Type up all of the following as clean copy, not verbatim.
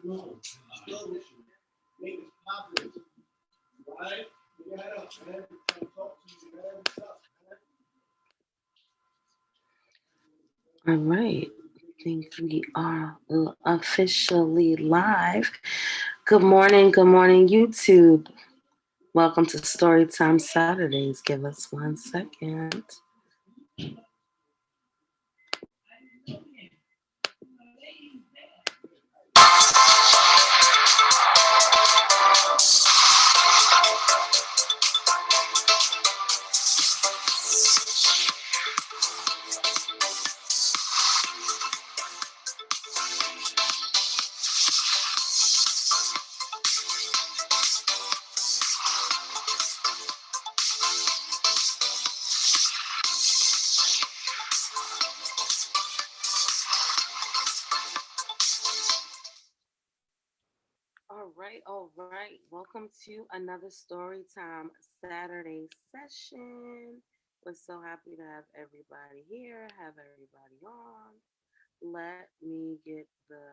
All right. I think we are officially live. Good morning, YouTube. Welcome to Storytime Saturdays. Give us 1 second. All right. Welcome to another Storytime Saturday session. We're so happy to have everybody here, have everybody on. Let me get the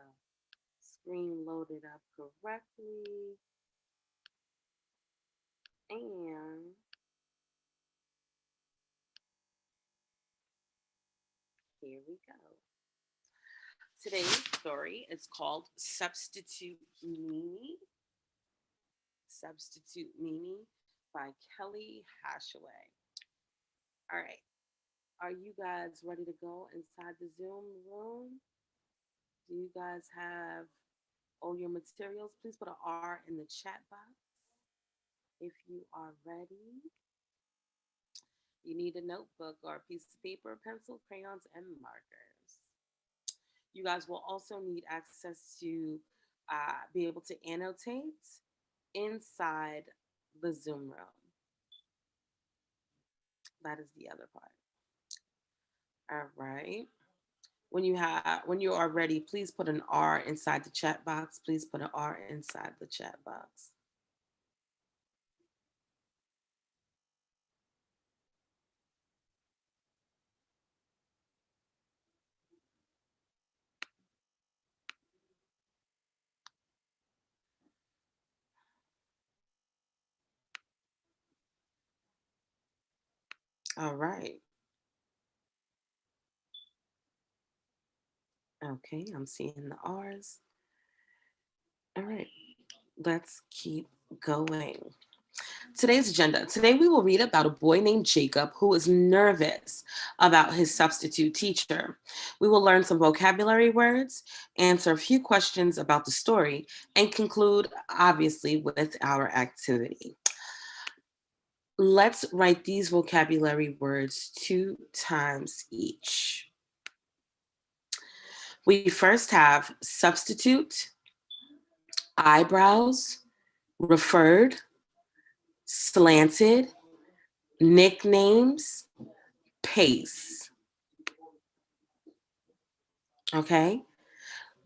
screen loaded up correctly. And here we go. Today's story is called Substitute Meany. Substitute Meany by Kelly Hashaway. All right. Are you guys ready to go inside the Zoom room? Do you guys have all your materials? Please put an R in the chat box if you are ready. You need a notebook or a piece of paper, pencil, crayons, and markers. You guys will also need access to be able to annotate inside the Zoom room. That is the other part. All right. When you are ready, please put an R inside the chat box. Please put an R inside the chat box. All right. Okay, I'm seeing the R's. All right, let's keep going. Today's agenda. Today we will read about a boy named Jacob who is nervous about his substitute teacher. We will learn some vocabulary words, answer a few questions about the story, and conclude, obviously, with our activity. Let's write these vocabulary words 2 times each. We first have substitute, eyebrows, referred, slanted, nicknames, pace. Okay,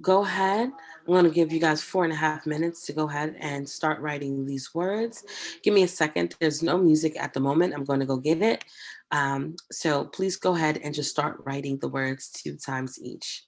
go ahead. I'm going to give you guys 4.5 minutes to go ahead and start writing these words. Give me a second. There's no music at the moment. I'm going to go get it. So please go ahead and just start writing the words 2 times each.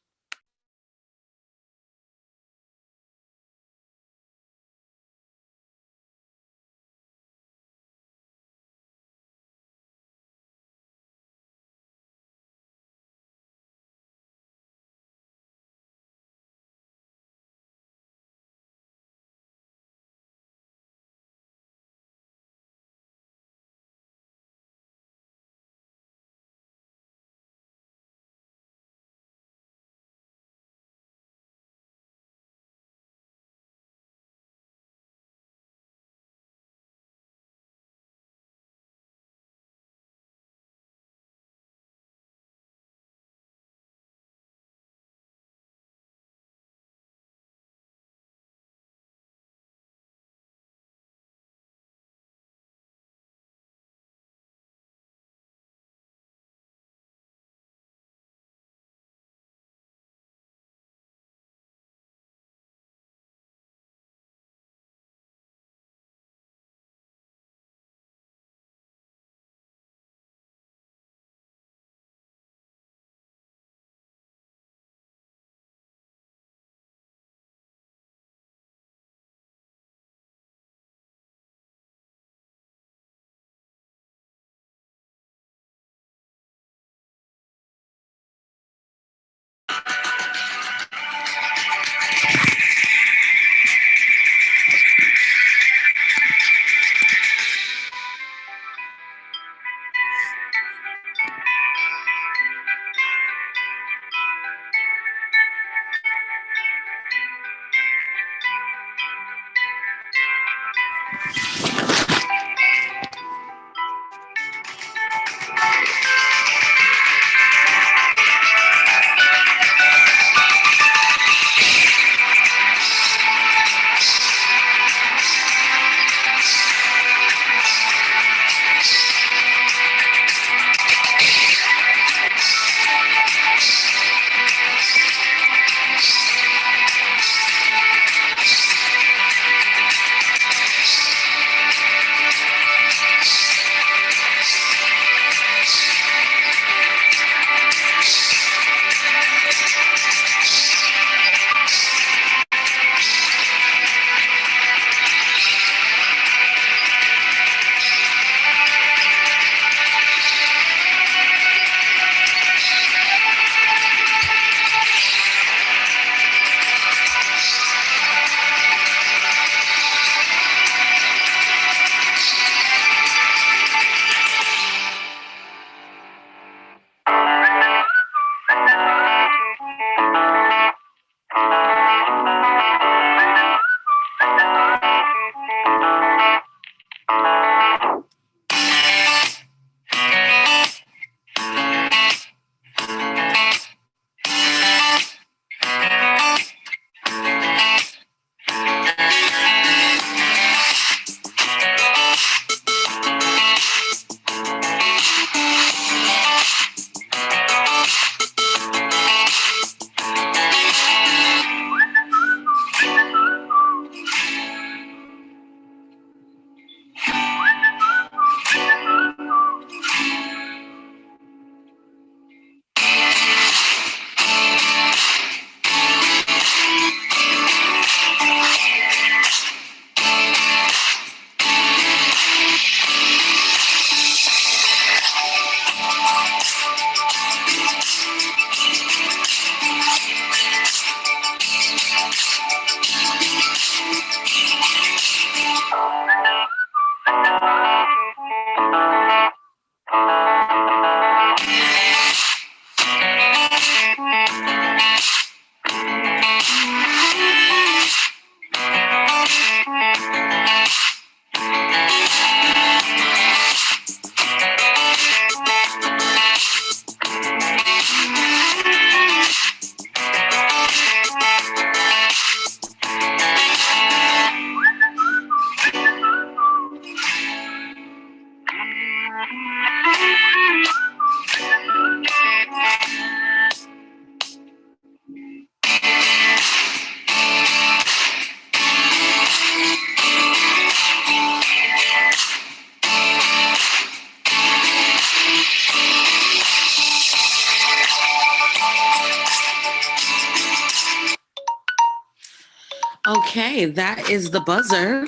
Okay, that is the buzzer.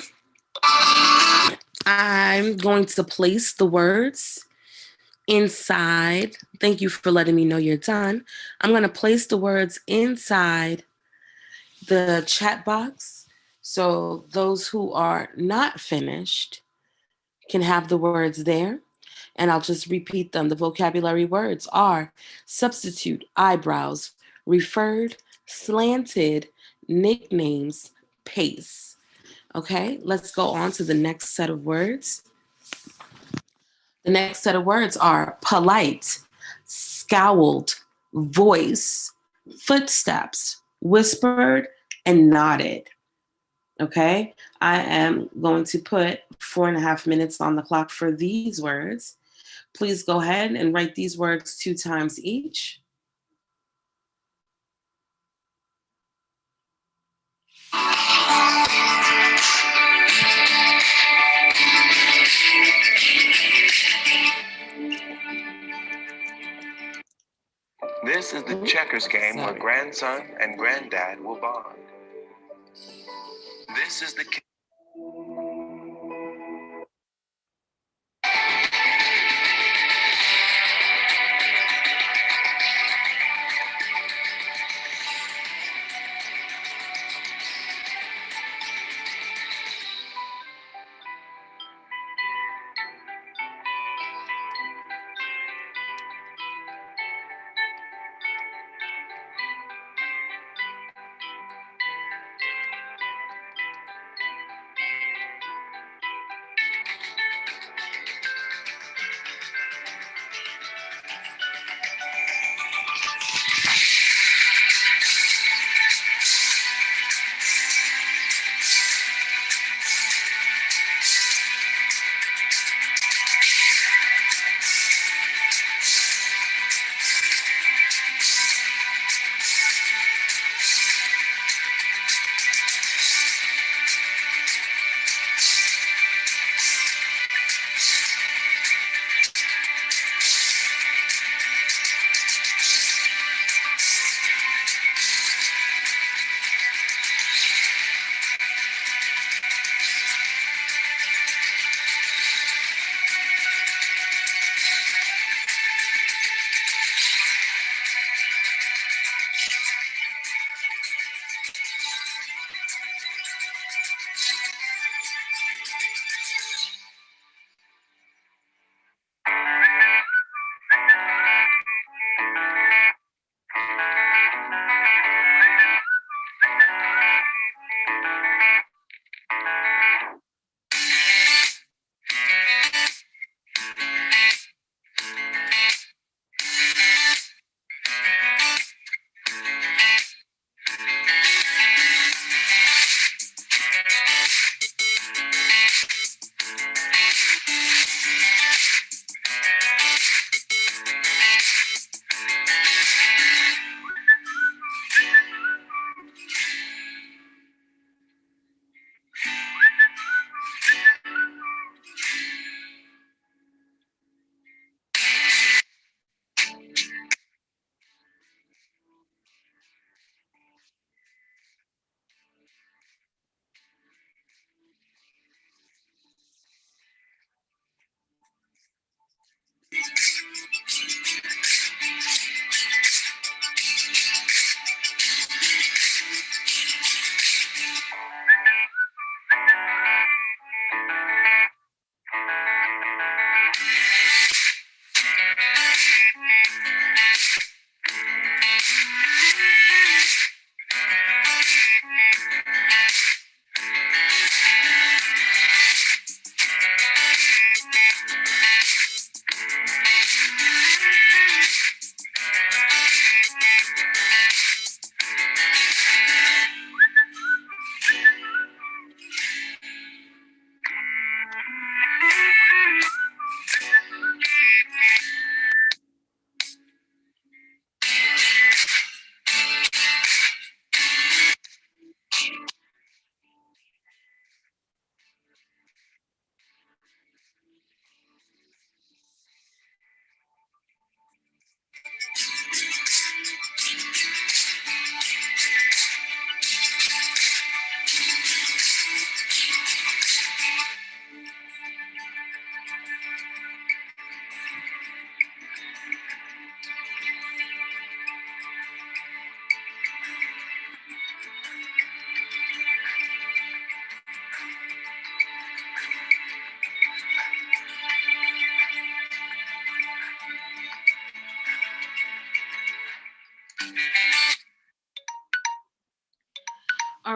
I'm going to place the words inside. Thank you for letting me know you're done. I'm going to place the words inside the chat box so those who are not finished can have the words there. And I'll just repeat them. The vocabulary words are substitute, eyebrows, referred, slanted, nicknames, pace. Okay, let's go on to the next set of words. The next set of words are polite, scowled, voice, footsteps, whispered, and nodded. Okay, I am going to put 4.5 minutes on the clock for these words. Please go ahead and write these words 2 times each. This is the checkers game where grandson and granddad will bond. This is the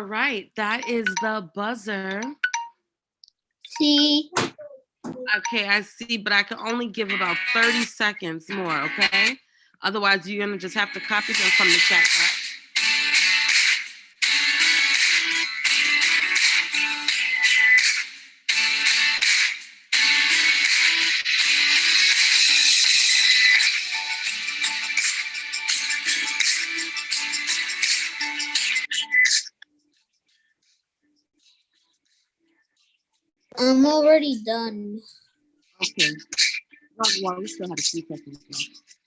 All right, that is the buzzer. See. Okay, I see, but I can only give about 30 seconds more, okay? Otherwise, you're going to just have to copy them from the chat box. I'm already done. Okay. Oh, well, we still have a few seconds left.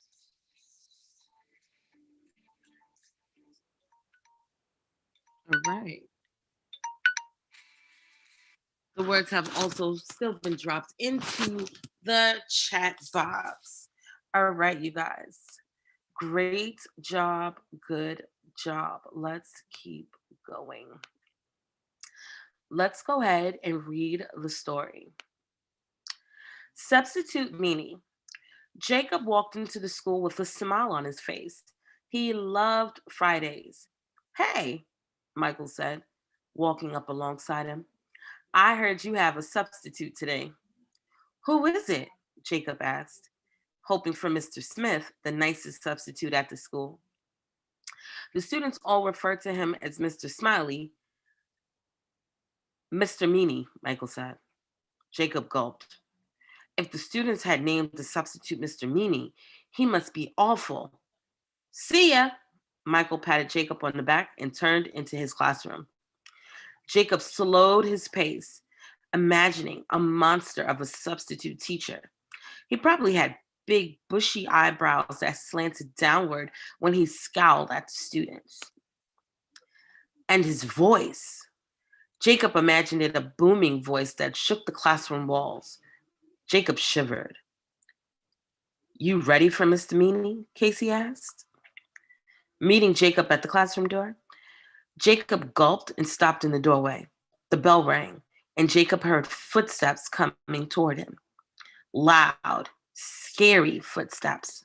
All right. The words have also still been dropped into the chat box. All right, you guys. Great job. Good job. Let's keep going. Let's go ahead and read the story. Substitute Meany. Jacob walked into the school with a smile on his face. He loved Fridays. Hey, Michael said, walking up alongside him. I heard you have a substitute today. Who is it? Jacob asked, hoping for Mr. Smith, the nicest substitute at the school. The students all referred to him as Mr. Smiley. Mr. Meany, Michael said. Jacob gulped. If the students had named the substitute Mr. Meany, he must be awful. See ya! Michael patted Jacob on the back and turned into his classroom. Jacob slowed his pace, imagining a monster of a substitute teacher. He probably had big, bushy eyebrows that slanted downward when he scowled at the students. And his voice. Jacob imagined it a booming voice that shook the classroom walls. Jacob shivered. You ready for Mr. Meany? Casey asked. Meeting Jacob at the classroom door, Jacob gulped and stopped in the doorway. The bell rang, and Jacob heard footsteps coming toward him. Loud, scary footsteps.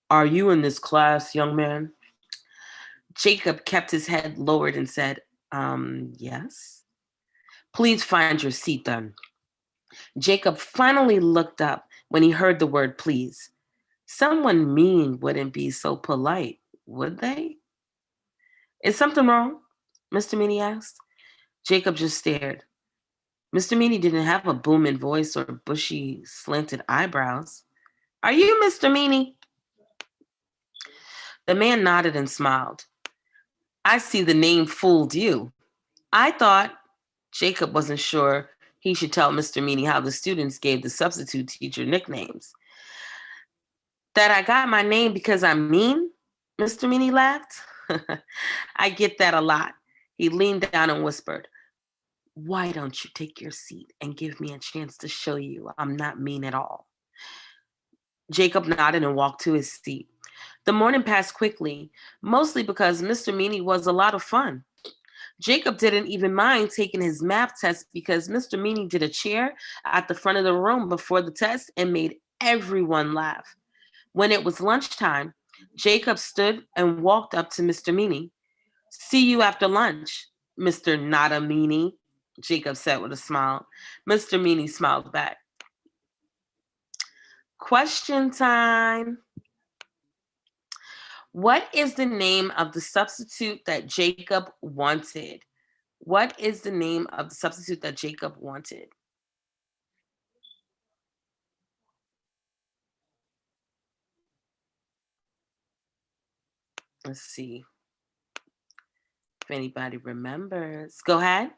Are you in this class, young man? Jacob kept his head lowered and said, yes. Please find your seat then. Jacob finally looked up when he heard the word please. Someone mean wouldn't be so polite, would they? Is something wrong? Mr. Meany asked. Jacob just stared. Mr. Meany didn't have a booming voice or bushy, slanted eyebrows. Are you Mr. Meany? The man nodded and smiled. I see the name fooled you. I thought Jacob wasn't sure he should tell Mr. Meany how the students gave the substitute teacher nicknames. That I got my name because I'm mean? Mr. Meany laughed. I get that a lot. He leaned down and whispered, why don't you take your seat and give me a chance to show you I'm not mean at all? Jacob nodded and walked to his seat. The morning passed quickly, mostly because Mr. Meany was a lot of fun. Jacob didn't even mind taking his math test because Mr. Meany did a chair at the front of the room before the test and made everyone laugh. When it was lunchtime, Jacob stood and walked up to Mr. Meany. See you after lunch, Mr. Nada Meany, Jacob said with a smile. Mr. Meany smiled back. Question time. What is the name of the substitute that Jacob wanted? What is the name of the substitute that Jacob wanted? Let's see if anybody remembers. Go ahead.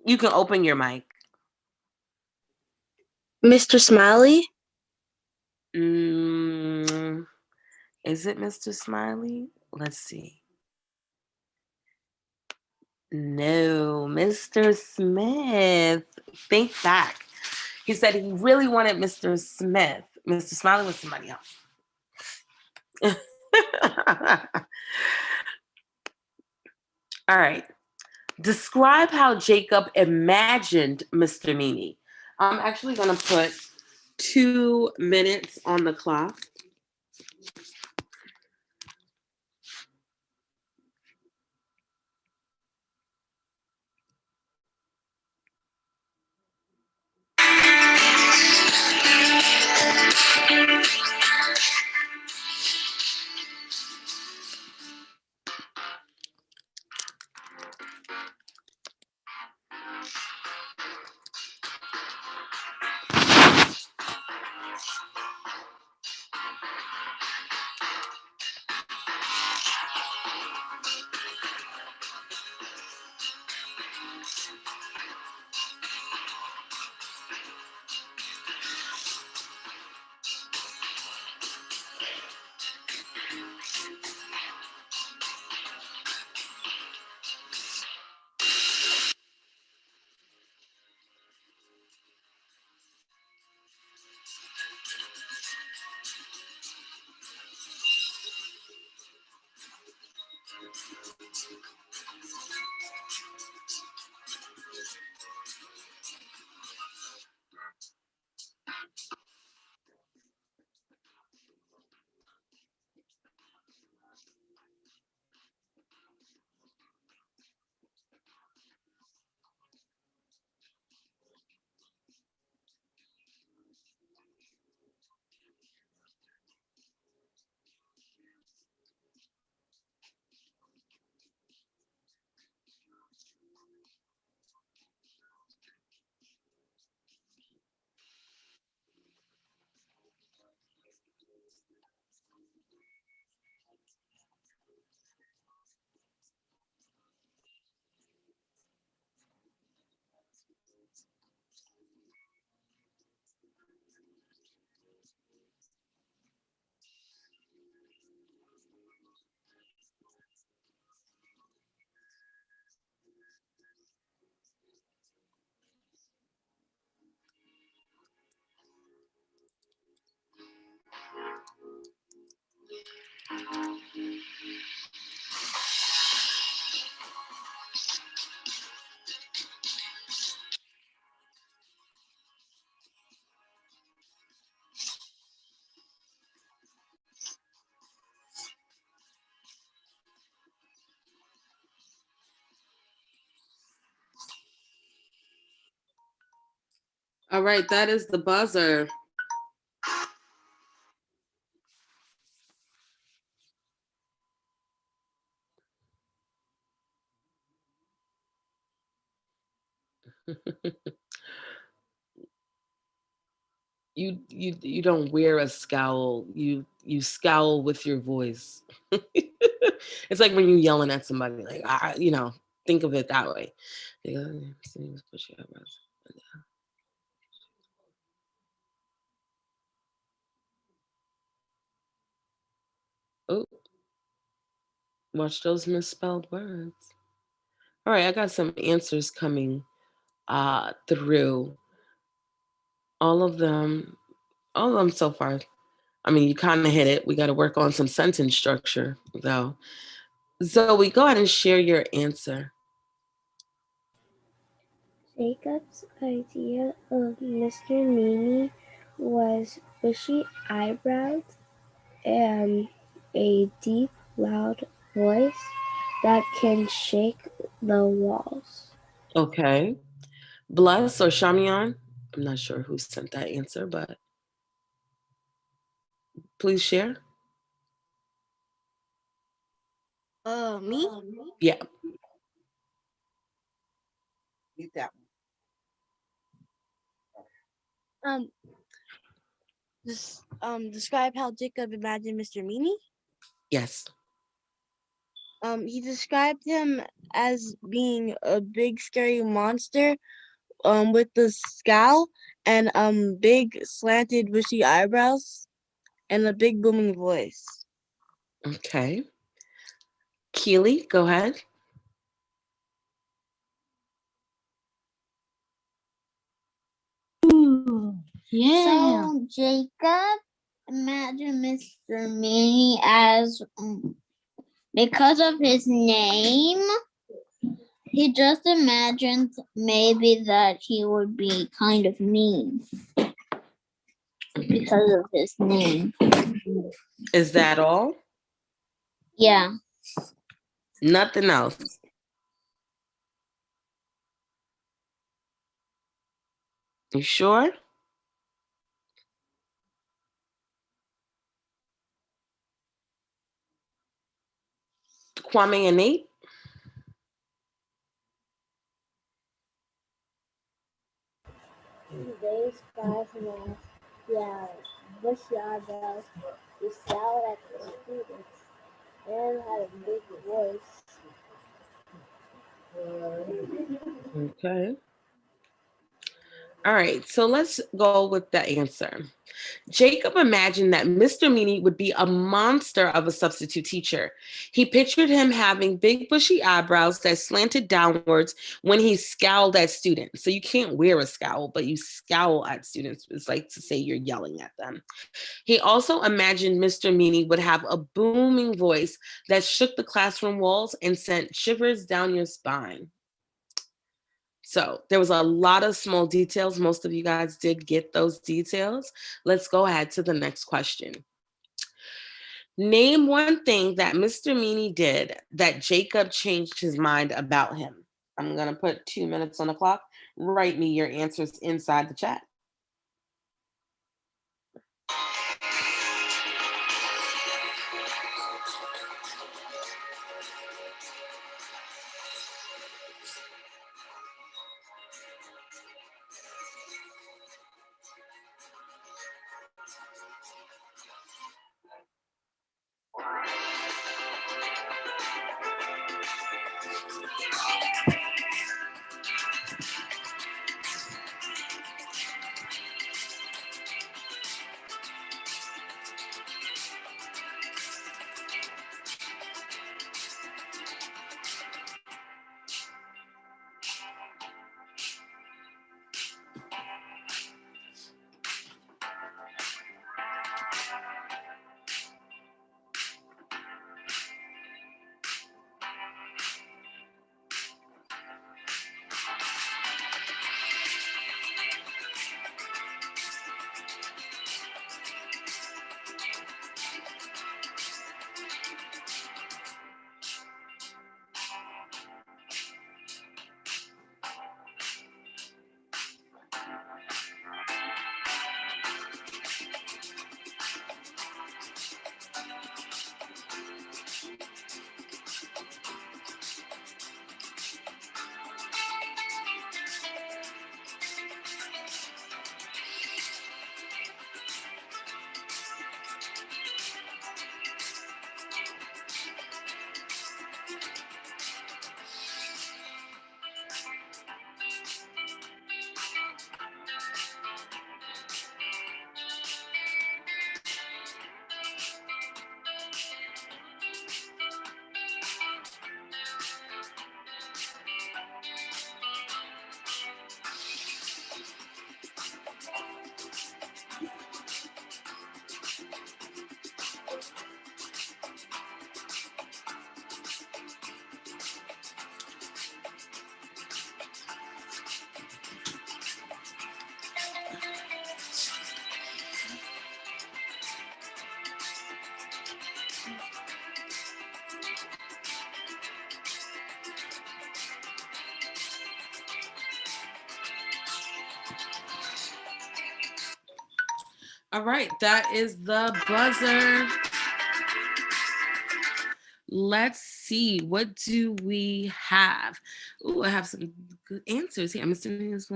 You can open your mic. Mr. Smiley? Is it Mr. Smiley? Let's see. No, Mr. Smith. Think back. He said he really wanted Mr. Smith. Mr. Smiley was somebody else. All right. Describe how Jacob imagined Mr. Meany. I'm actually going to put 2 minutes on the clock. All right, that is the buzzer. You don't wear a scowl. You scowl with your voice. It's like when you're yelling at somebody, like think of it that way. Oh, watch those misspelled words. All right, I got some answers coming through. All of them, all of them so far. I mean, you kind of hit it. We got to work on some sentence structure, though. Zoe, go ahead and share your answer. Jacob's idea of Mr. Meany was bushy eyebrows and a deep, loud voice that can shake the walls. Okay. Bless or Shamian? I'm not sure who sent that answer, but please share. Me? Yeah. Need that Um, describe how Jacob imagined Mr. Meany. Yes. He described him as being a big scary monster, with the scowl and big slanted bushy eyebrows and a big booming voice. Okay. Keely, go ahead. Yeah. So Jacob imagined Mr. Meany as because of his name, he just imagined maybe that he would be kind of mean because of his name. Is that all? Yeah. Nothing else. You sure? Kwame and Nate? They described him as, bushy eyebrows, he scowled at the students, and had a big voice. Okay. All right. So let's go with the answer. Jacob imagined that Mr. Meany would be a monster of a substitute teacher. He pictured him having big bushy eyebrows that slanted downwards when he scowled at students. So you can't wear a scowl, but you scowl at students. It's like to say you're yelling at them. He also imagined Mr. Meany would have a booming voice that shook the classroom walls and sent shivers down your spine. So there was a lot of small details. Most of you guys did get those details. Let's go ahead to the next question. Name one thing that Mr. Meany did that Jacob changed his mind about him. I'm going to put 2 minutes on the clock. Write me your answers inside the chat. All right, that is the buzzer. Let's see, what do we have? Ooh, I have some good answers here. I'm assuming this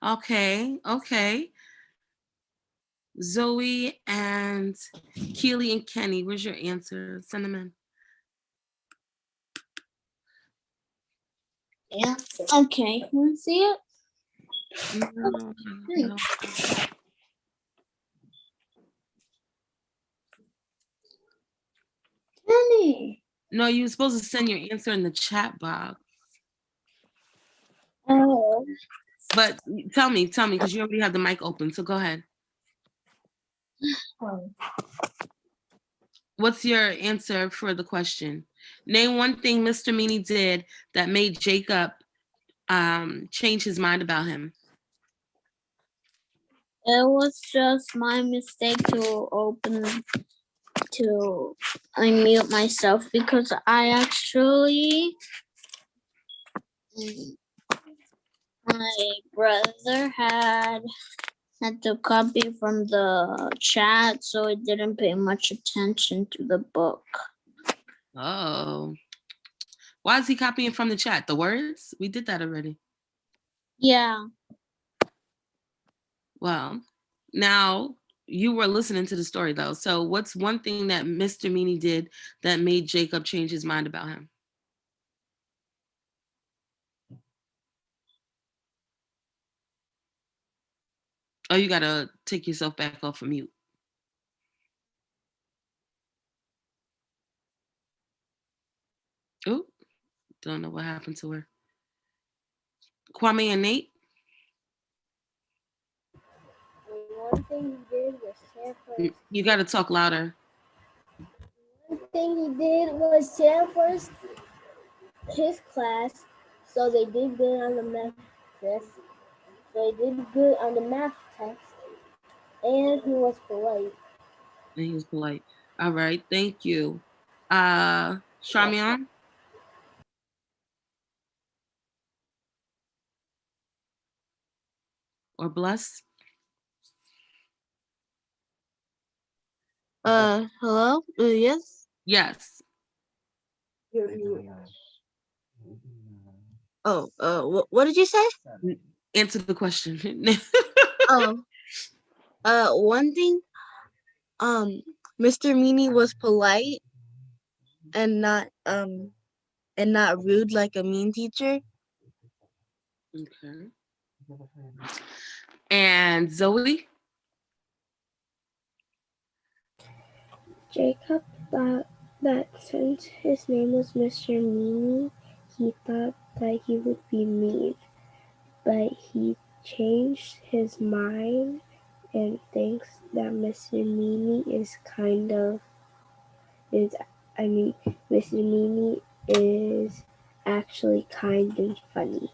okay, okay. Zoe and Keely and Kenny, where's your answer? Send them in. Yeah. Okay. You want to see it? No, no. Kenny. No, you were supposed to send your answer in the chat box. Oh. But tell me, because you already have the mic open. So go ahead. What's your answer for the question? Name one thing Mr. Meany did that made Jacob change his mind about him. It was just my mistake to unmute myself because I actually my brother had to copy from the chat, so I didn't pay much attention to the book. Oh. Why is he copying from the chat? The words? We did that already. Yeah. Well, now you were listening to the story though. So what's one thing that Mr. Meany did that made Jacob change his mind about him? Oh, you gotta take yourself back off of mute. Oh, don't know what happened to her. Kwame and Nate? One thing he did was share first. You gotta talk louder. One thing he did was share first his class, so they did good on the math test. So he did good on the math test, and he was polite. And he was polite. All right, thank you. Charmian? Or Bless? Hello? Yes? Yes. Oh, what did you say? Answer the question. Oh, one thing, Mr. Meany was polite and not rude like a mean teacher. Okay. And Zoe? Jacob thought that since his name was Mr. Meany, he thought that he would be mean, but he changed his mind and thinks that Mr. Meany is Mr. Meany is actually kind and funny.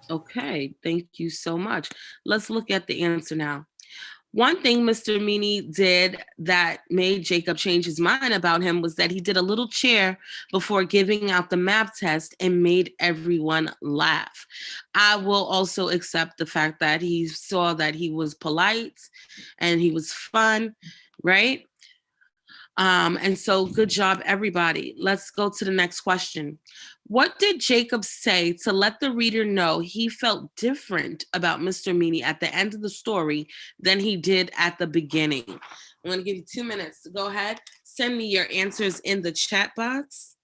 Okay, thank you so much. Let's look at the answer now. One thing Mr. Meany did that made Jacob change his mind about him was that he did a little chair before giving out the math test and made everyone laugh. I will also accept the fact that he saw that he was polite and he was fun, right? And so good job, everybody. Let's go to the next question. What did Jacob say to let the reader know he felt different about Mr. Meany at the end of the story than he did at the beginning? I'm going to give you 2 minutes to go ahead. Send me your answers in the chat box.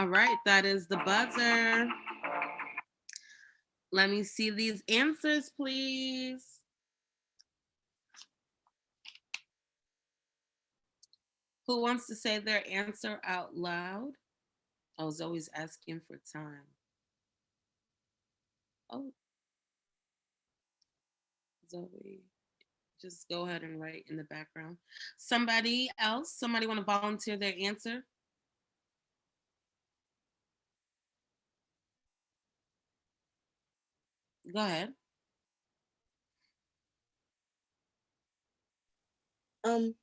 All right, that is the buzzer. Let me see these answers, please. Who wants to say their answer out loud? I was always asking for time. Oh, Zoe, just go ahead and write in the background. Somebody else? Somebody want to volunteer their answer? Go ahead. Um,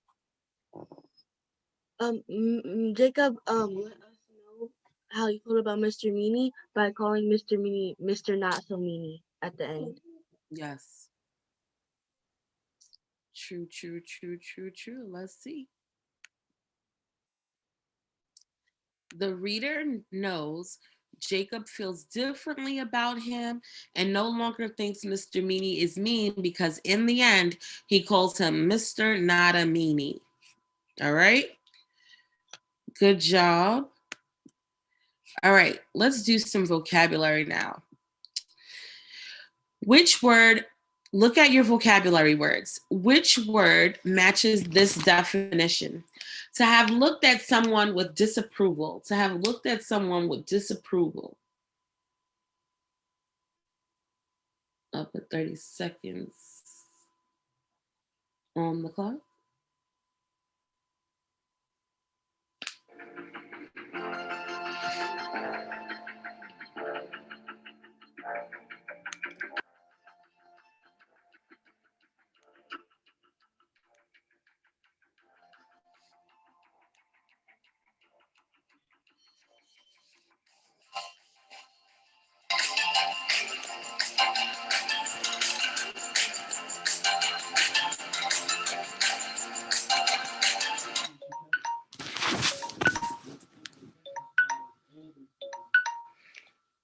Jacob, let us know how you feel about Mr. Meany by calling Mr. Meany Mr. Not So Meany at the end. Yes. True, true, true, true, true. Let's see. The reader knows Jacob feels differently about him and no longer thinks Mr. Meany is mean because in the end, he calls him Mr. Not a Meany. All right. Good job. All right. Let's do some vocabulary now. Which word, look at your vocabulary words. Which word matches this definition? To have looked at someone with disapproval. To have looked at someone with disapproval. I'll put 30 seconds on the clock.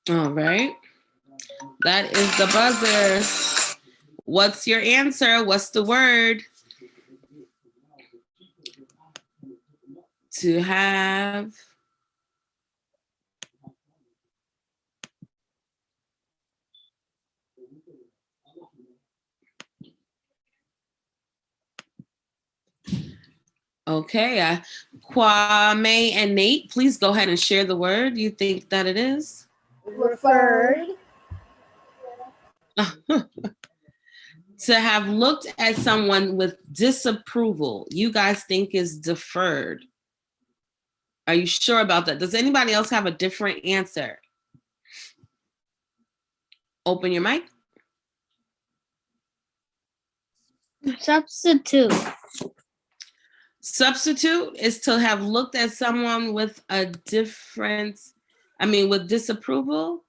All right. That is the buzzer. What's your answer? What's the word? To have. Okay. Kwame and Nate, please go ahead and share the word you think that it is. Referred. To have looked at someone with disapproval, you guys think is deferred. Are you sure about that? Does anybody else have a different answer? Open your mic. Substitute. Substitute is to have looked at someone with a difference, with disapproval.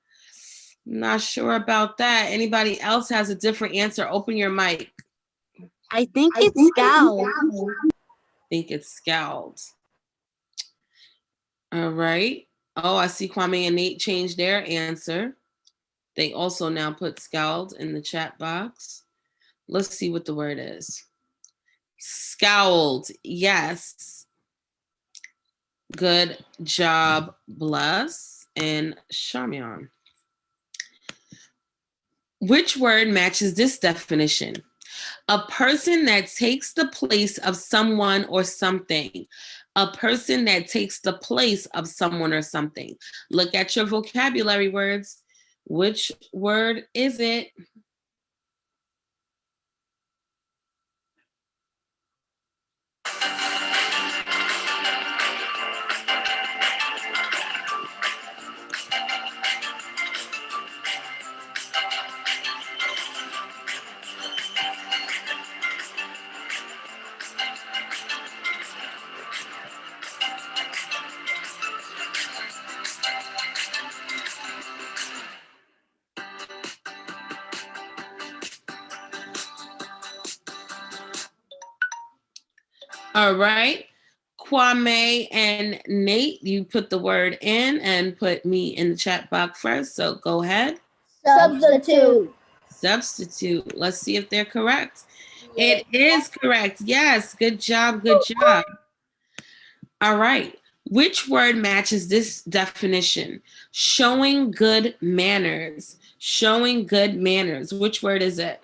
Not sure about that. Anybody else has a different answer? Open your mic. I think it's scowl. Think it's scowled. All right. Oh, I see Kwame and Nate changed their answer. They also now put scowled in the chat box. Let's see what the word is. Scowled. Yes. Good job, Bless and Charmian. Which word matches this definition? A person that takes the place of someone or something. A person that takes the place of someone or something. Look at your vocabulary words. Which word is it? All right. Kwame and Nate, you put the word in and put me in the chat box first. So go ahead. Substitute. Substitute. Let's see if they're correct. It is correct. Yes. Good job. Good job. All right. Which word matches this definition? Showing good manners. Showing good manners. Which word is it?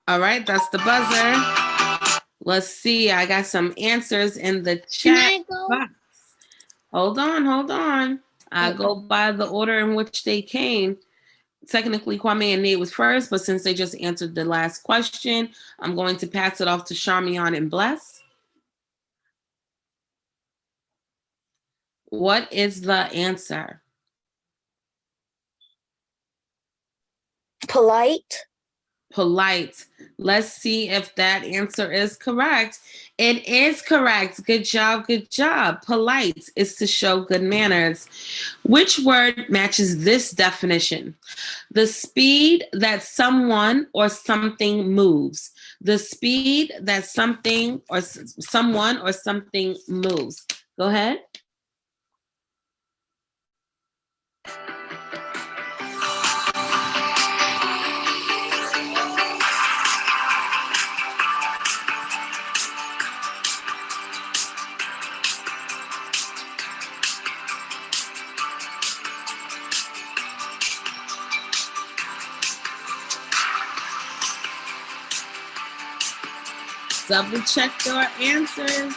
All right, that's the buzzer. Let's see. I got some answers in the chat box. Hold on. I'll go by the order in which they came. Technically, Kwame and Nate was first, but since they just answered the last question, I'm going to pass it off to Charmian and Bless. What is the answer? Polite. Polite. Let's see if that answer is correct. It is correct. Good job. Good job. Polite is to show good manners. Which word matches this definition? The speed that someone or something moves. The speed that something or someone or something moves. Go ahead. Double check your answers.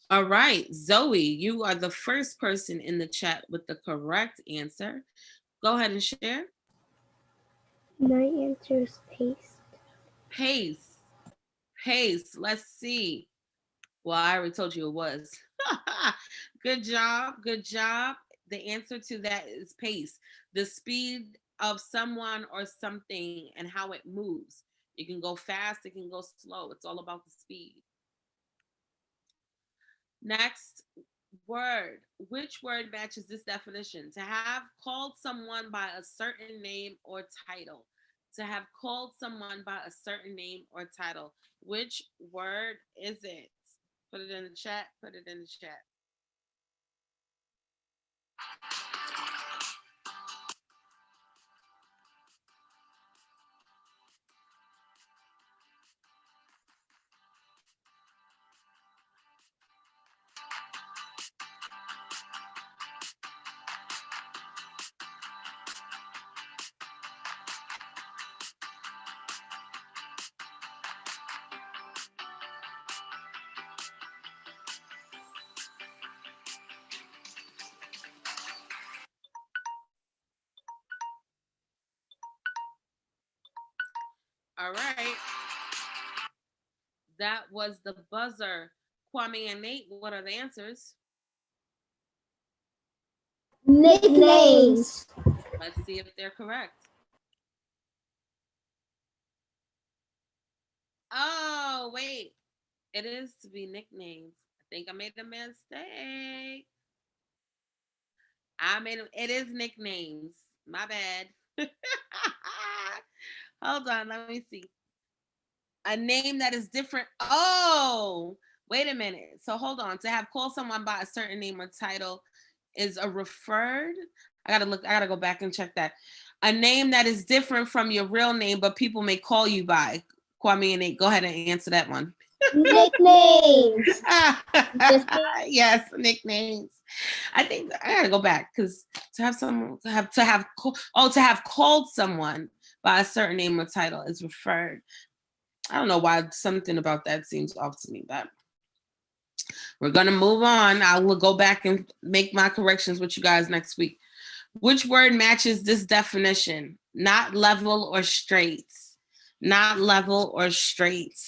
All right, Zoe, you are the first person in the chat with the correct answer. Go ahead and share. My answer is pace. Pace. Pace. Let's see. Well, I already told you it was. Good job. Good job. The answer to that is pace. The speed of someone or something and how it moves. You can go fast, it can go slow. It's all about the speed. Next word. Which word matches this definition? To have called someone by a certain name or title. To have called someone by a certain name or title. Which word is it? Put it in the chat. Put it in the chat. All right. That was the buzzer. Kwame and Nate, what are the answers? Nicknames. Let's see if they're correct. Oh, wait. It is to be nicknames. I think I made a mistake. It is nicknames. My bad. Hold on, let me see. A name that is different. Oh, wait a minute. So hold on. To have called someone by a certain name or title is a referred. I gotta go back and check that. A name that is different from your real name, but people may call you by. Kwame and Nate, go ahead and answer that one. Nicknames. Yes, nicknames. I think I gotta go back because to have called someone by a certain name or title is referred. I don't know why something about that seems off to me, but we're gonna move on. I will go back and make my corrections with you guys next week. Which word matches this definition? Not level or straight. Not level or straight.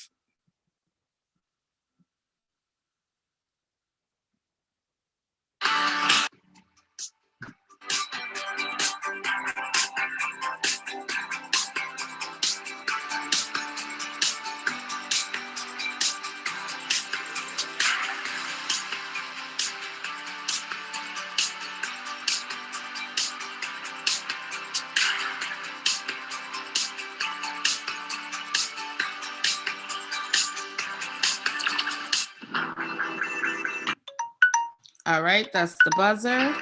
All right, that's the buzzer.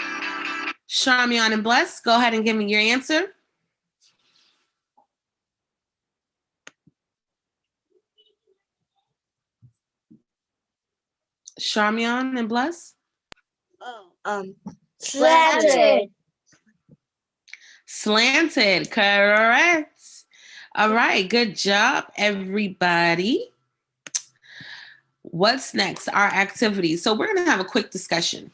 Charmian and Bless, go ahead and give me your answer. Charmian and Bless? Slanted. Slanted, correct. All right, good job, everybody. What's next? Our activities. So we're going to have a quick discussion.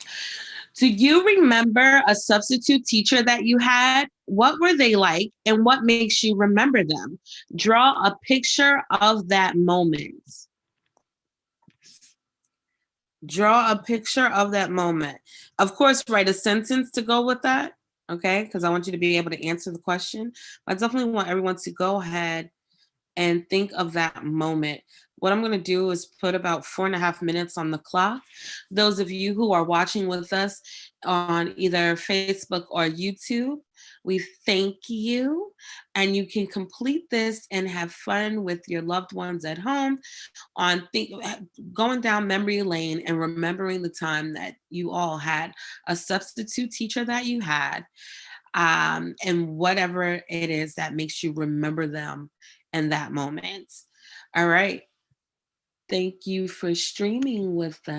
Do you remember a substitute teacher that you had? What were they like and what makes you remember them? Draw a picture of that moment. Draw a picture of that moment. Of course, write a sentence to go with that, okay? Because I want you to be able to answer the question. But I definitely want everyone to go ahead and think of that moment. What I'm going to do is put about 4.5 minutes on the clock. Those of you who are watching with us on either Facebook or YouTube, we thank you. And you can complete this and have fun with your loved ones at home on going down memory lane and remembering the time that you all had a substitute teacher that you had, and whatever it is that makes you remember them in that moment. All right. Thank you for streaming with us.